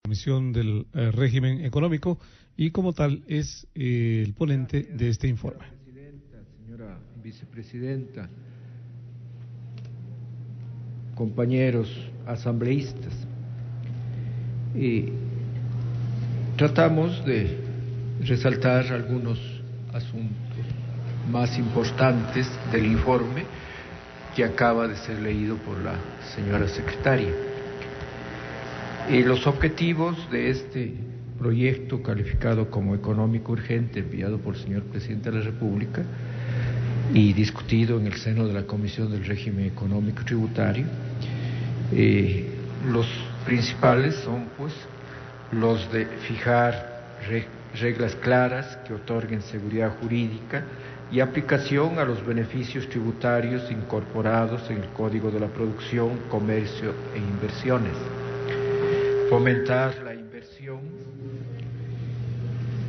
Comisión del Régimen Económico y como tal es el ponente de este informe. Señora vicepresidenta, compañeros asambleístas, tratamos de resaltar algunos asuntos más importantes del informe que acaba de ser leído por la señora secretaria. Los objetivos de este proyecto calificado como económico urgente enviado por el señor presidente de la República y discutido en el seno de la Comisión del Régimen Económico Tributario, los principales son pues los de fijar reglas claras que otorguen seguridad jurídica y aplicación a los beneficios tributarios incorporados en el Código de la Producción, Comercio e Inversiones, fomentar la inversión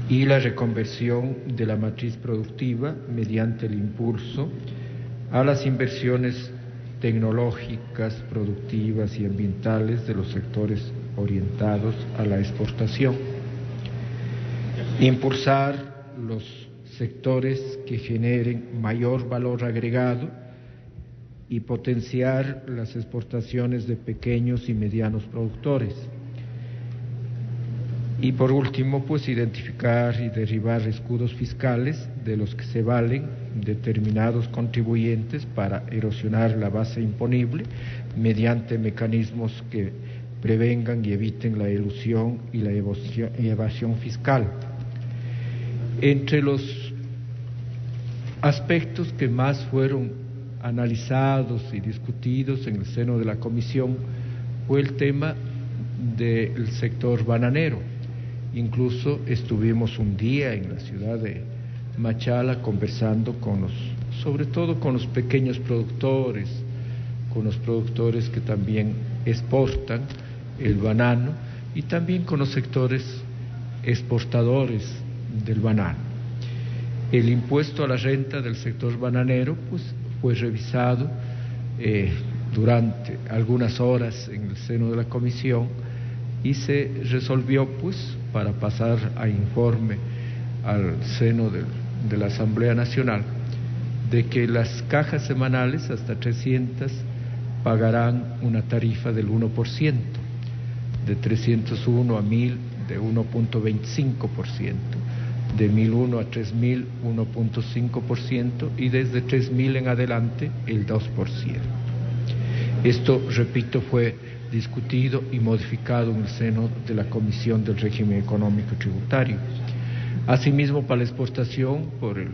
y la reconversión de la matriz productiva mediante el impulso a las inversiones tecnológicas, productivas y ambientales de los sectores orientados a la exportación, impulsar los sectores que generen mayor valor agregado y potenciar las exportaciones de pequeños y medianos productores. Y por último, pues identificar y derribar escudos fiscales de los que se valen determinados contribuyentes para erosionar la base imponible mediante mecanismos que prevengan y eviten la elusión y la evasión fiscal. Entre los aspectos que más fueron analizados y discutidos en el seno de la comisión fue el tema del sector bananero. Incluso estuvimos un día en la ciudad de Machala conversando sobre todo con los pequeños productores, con los productores que también exportan el banano y también con los sectores exportadores del banano. El impuesto a la renta del sector bananero pues fue revisado durante algunas horas en el seno de la comisión y se resolvió pues para pasar a informe al seno de la Asamblea Nacional de que las cajas semanales hasta 300 pagarán una tarifa del 1%, de 301 a 1000 de 1.25%, de 1001 a 3000 1.5% y desde 3000 en adelante el 2%. Esto, repito, fue discutido y modificado en el seno de la Comisión del Régimen Económico Tributario. Asimismo, para la exportación por el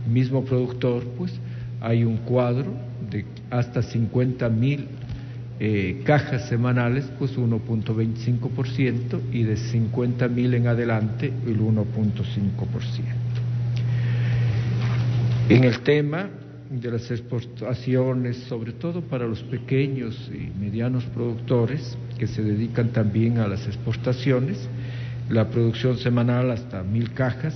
mismo productor, pues hay un cuadro de hasta 50,000 cajas semanales, pues 1.25% y de 50,000 en adelante el 1.5%. En el tema de las exportaciones, sobre todo para los pequeños y medianos productores que se dedican también a las exportaciones, la producción semanal hasta 1000 cajas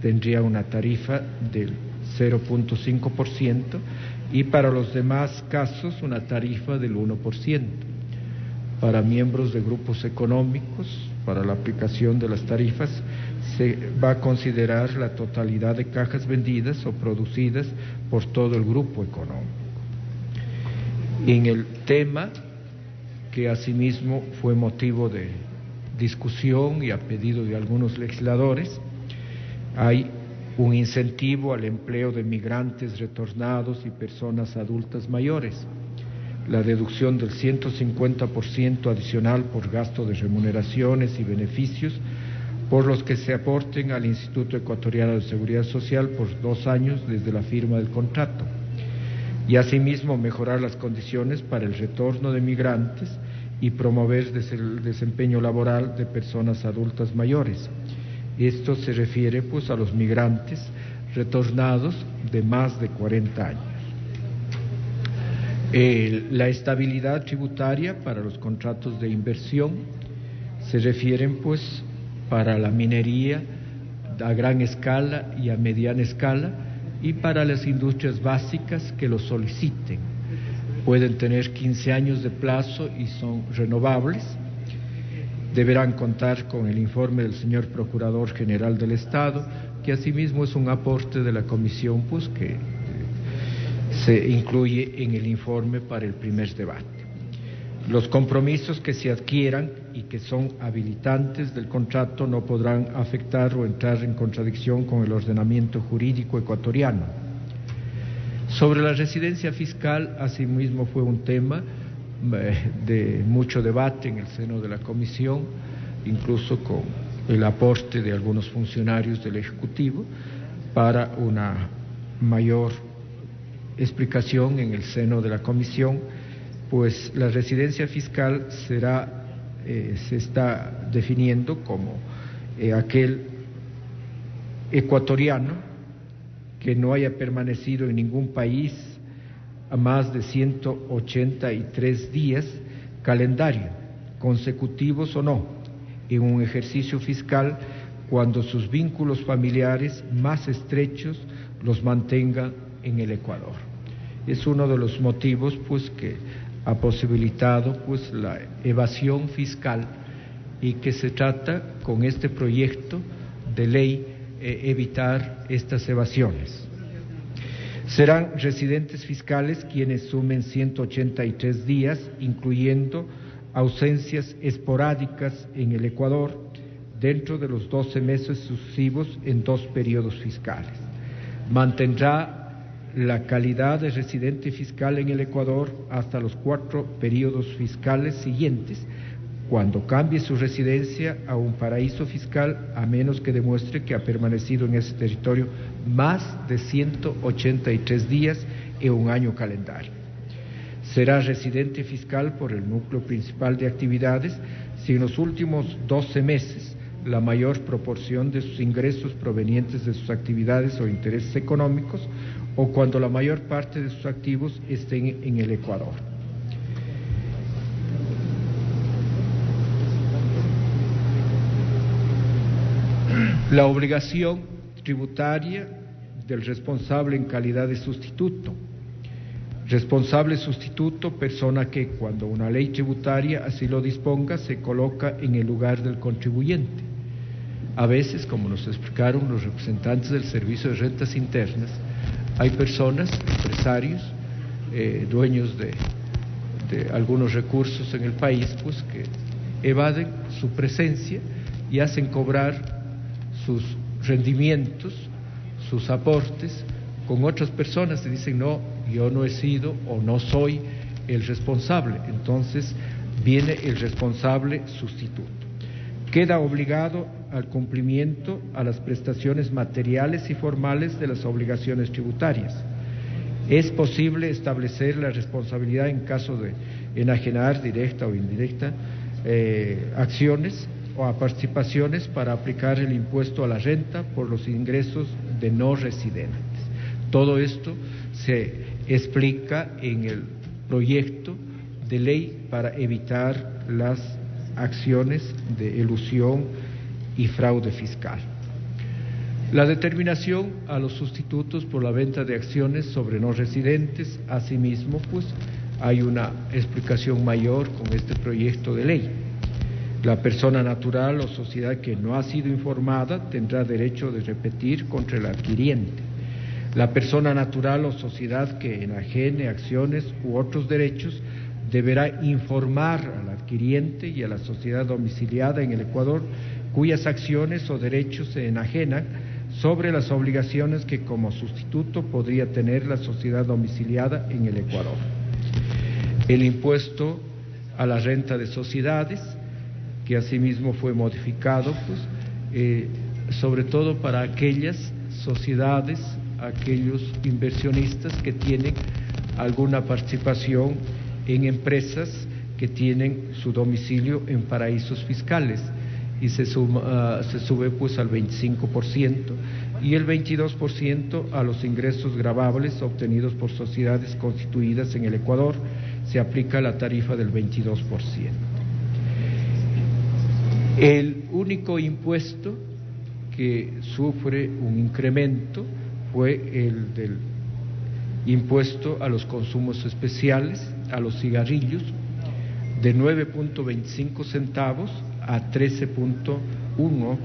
tendría una tarifa del 0.5% y para los demás casos una tarifa del 1%. Para miembros de grupos económicos, para la aplicación de las tarifas, se va a considerar la totalidad de cajas vendidas o producidas por todo el grupo económico. En el tema, que asimismo fue motivo de discusión y a pedido de algunos legisladores, hay un incentivo al empleo de migrantes retornados y personas adultas mayores, la deducción del 150% adicional por gasto de remuneraciones y beneficios por los que se aporten al Instituto Ecuatoriano de Seguridad Social por 2 años desde la firma del contrato, y asimismo mejorar las condiciones para el retorno de migrantes y promover el desempeño laboral de personas adultas mayores. Esto se refiere pues a los migrantes retornados de más de 40 años. La estabilidad tributaria para los contratos de inversión se refieren pues para la minería a gran escala y a mediana escala y para las industrias básicas que lo soliciten. Pueden tener 15 años de plazo y son renovables. deberán contar con el informe del señor Procurador General del Estado, que asimismo es un aporte de la comisión, pues que se incluye en el informe para el primer debate. Los compromisos que se adquieran y que son habilitantes del contrato no podrán afectar o entrar en contradicción con el ordenamiento jurídico ecuatoriano. Sobre la residencia fiscal, asimismo fue un tema de mucho debate en el seno de la comisión, incluso con el aporte de algunos funcionarios del Ejecutivo para una mayor explicación en el seno de la comisión, pues la residencia fiscal se está definiendo como aquel ecuatoriano que no haya permanecido en ningún país a más de 183 días calendario, consecutivos o no, en un ejercicio fiscal cuando sus vínculos familiares más estrechos los mantenga en el Ecuador. Es uno de los motivos, pues, que ha posibilitado, pues, la evasión fiscal y que se trata con este proyecto de ley evitar estas evasiones. Serán residentes fiscales quienes sumen 183 días, incluyendo ausencias esporádicas en el Ecuador, dentro de los 12 meses sucesivos en 2 periodos fiscales. Mantendrá la calidad de residente fiscal en el Ecuador hasta los 4 periodos fiscales siguientes, cuando cambie su residencia a un paraíso fiscal, a menos que demuestre que ha permanecido en ese territorio más de 183 días en un año calendario. Será residente fiscal por el núcleo principal de actividades si en los últimos 12 meses la mayor proporción de sus ingresos provenientes de sus actividades o intereses económicos o cuando la mayor parte de sus activos estén en el Ecuador. La obligación tributaria del responsable en calidad de sustituto. Responsable sustituto, persona que, cuando una ley tributaria así lo disponga, se coloca en el lugar del contribuyente. A veces, como nos explicaron los representantes del Servicio de Rentas Internas, hay personas, empresarios, dueños de algunos recursos en el país, pues que evaden su presencia y hacen cobrar sus rendimientos, sus aportes con otras personas y dicen: no, yo no he sido o no soy el responsable. Entonces viene el responsable sustituto. Queda obligado al cumplimiento a las prestaciones materiales y formales de las obligaciones tributarias. Es posible establecer la responsabilidad en caso de enajenar directa o indirecta acciones o a participaciones para aplicar el impuesto a la renta por los ingresos de no residentes. Todo esto se explica en el proyecto de ley para evitar las acciones de elusión y fraude fiscal. La determinación a los sustitutos por la venta de acciones sobre no residentes, asimismo, pues hay una explicación mayor con este proyecto de ley. La persona natural o sociedad que no ha sido informada tendrá derecho de repetir contra el adquiriente. La persona natural o sociedad que enajene acciones u otros derechos deberá informar al adquiriente y a la sociedad domiciliada en el Ecuador cuyas acciones o derechos se enajenan sobre las obligaciones que como sustituto podría tener la sociedad domiciliada en el Ecuador. El impuesto a la renta de sociedades, que asimismo fue modificado, pues, sobre todo para aquellas sociedades, aquellos inversionistas que tienen alguna participación en empresas que tienen su domicilio en paraísos fiscales y se sube pues al 25% y el 22% a los ingresos gravables obtenidos por sociedades constituidas en el Ecuador se aplica la tarifa del 22%. El único impuesto que sufre un incremento fue el del impuesto a los consumos especiales, a los cigarrillos, de 9.25 centavos a 13.1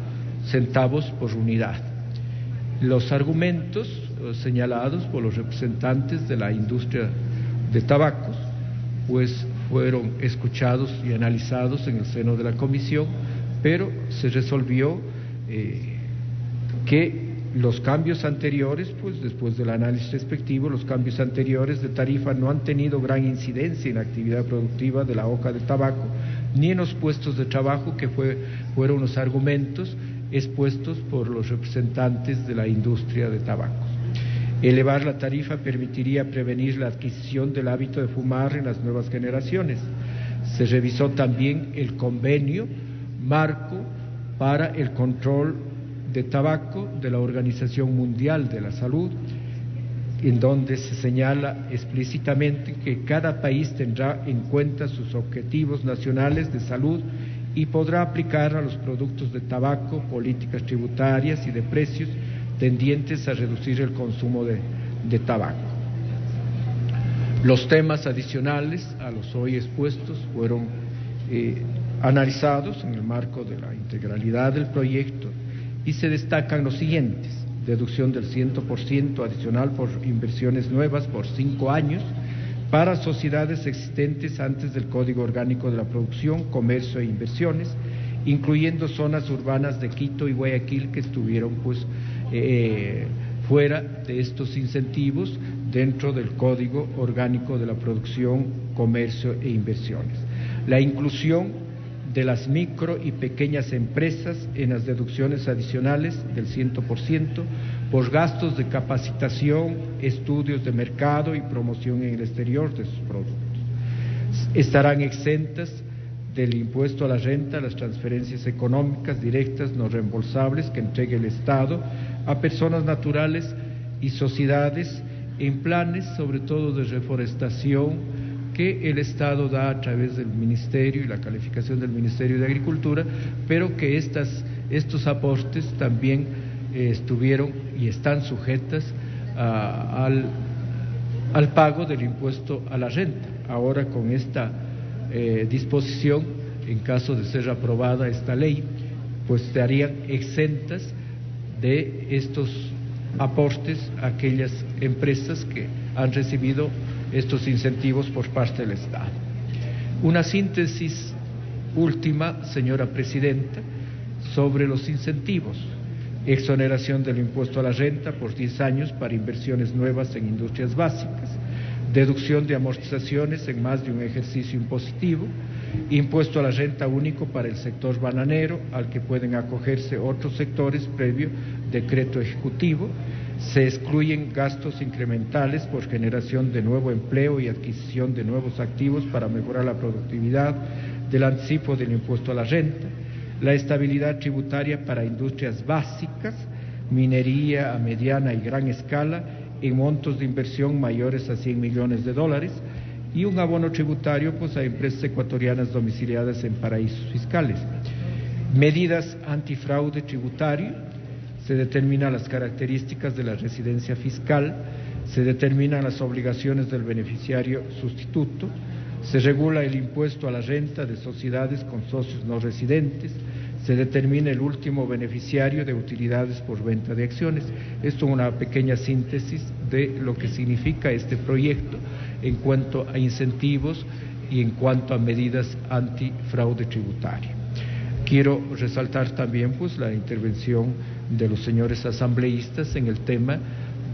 centavos por unidad. Los argumentos señalados por los representantes de la industria de tabacos pues fueron escuchados y analizados en el seno de la comisión, pero se resolvió que los cambios anteriores, pues después del análisis respectivo, los cambios anteriores de tarifa no han tenido gran incidencia en la actividad productiva de la hoja de tabaco, ni en los puestos de trabajo, que fueron los argumentos expuestos por los representantes de la industria de tabacos. Elevar la tarifa permitiría prevenir la adquisición del hábito de fumar en las nuevas generaciones. Se revisó también el convenio marco para el control de tabaco de la Organización Mundial de la Salud, en donde se señala explícitamente que cada país tendrá en cuenta sus objetivos nacionales de salud y podrá aplicar a los productos de tabaco políticas tributarias y de precios tendientes a reducir el consumo de tabaco. Los temas adicionales a los hoy expuestos fueron analizados en el marco de la integralidad del proyecto y se destacan los siguientes: deducción del 100% adicional por inversiones nuevas por 5 años para sociedades existentes antes del Código Orgánico de la Producción, Comercio e Inversiones, incluyendo zonas urbanas de Quito y Guayaquil que estuvieron pues fuera de estos incentivos dentro del Código Orgánico de la Producción, Comercio e Inversiones. La inclusión de las micro y pequeñas empresas en las deducciones adicionales del 100% por gastos de capacitación, estudios de mercado y promoción en el exterior de sus productos. Estarán exentas del impuesto a la renta las transferencias económicas directas no reembolsables que entregue el Estado a personas naturales y sociedades en planes, sobre todo de reforestación, que el Estado da a través del Ministerio y la calificación del Ministerio de Agricultura, pero que estos aportes también estuvieron y están sujetas al pago del impuesto a la renta. Ahora, con esta disposición, en caso de ser aprobada esta ley, pues estarían exentas de estos aportes a aquellas empresas que han recibido estos incentivos por parte del Estado. Una síntesis última, señora Presidenta, sobre los incentivos: exoneración del impuesto a la renta por 10 años para inversiones nuevas en industrias básicas, deducción de amortizaciones en más de un ejercicio impositivo, impuesto a la renta único para el sector bananero, al que pueden acogerse otros sectores previo decreto ejecutivo. Se excluyen gastos incrementales por generación de nuevo empleo y adquisición de nuevos activos para mejorar la productividad, del anticipo del impuesto a la renta, la estabilidad tributaria para industrias básicas, minería a mediana y gran escala en montos de inversión mayores a $100 millones y un abono tributario pues a empresas ecuatorianas domiciliadas en paraísos fiscales. Medidas antifraude tributario: se determinan las características de la residencia fiscal, se determinan las obligaciones del beneficiario sustituto, se regula el impuesto a la renta de sociedades con socios no residentes, se determina el último beneficiario de utilidades por venta de acciones. Esto es una pequeña síntesis de lo que significa este proyecto en cuanto a incentivos y en cuanto a medidas antifraude tributario. Quiero resaltar también pues la intervención de los señores asambleístas en el tema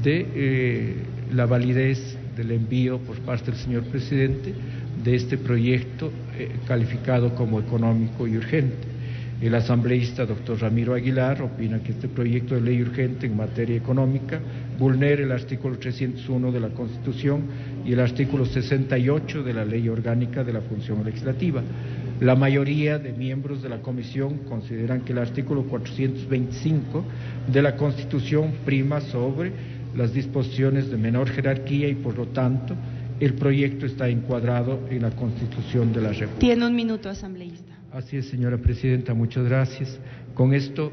de la validez del envío por parte del señor presidente de este proyecto calificado como económico y urgente. El asambleísta doctor Ramiro Aguilar opina que este proyecto de ley urgente en materia económica vulnera el artículo 301 de la Constitución y el artículo 68 de la Ley Orgánica de la Función Legislativa. La mayoría de miembros de la comisión consideran que el artículo 425 de la Constitución prima sobre las disposiciones de menor jerarquía y, por lo tanto, el proyecto está encuadrado en la Constitución de la República. Tiene un minuto, asambleísta. Así es, señora presidenta, muchas gracias. Con esto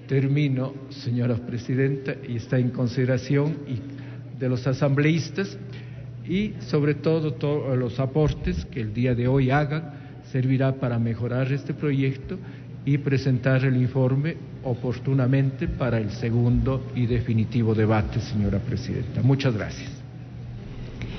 termino, señora presidenta, y está en consideración de los asambleístas y sobre todo todos los aportes que el día de hoy hagan servirá para mejorar este proyecto y presentar el informe oportunamente para el segundo y definitivo debate, señora presidenta. Muchas gracias.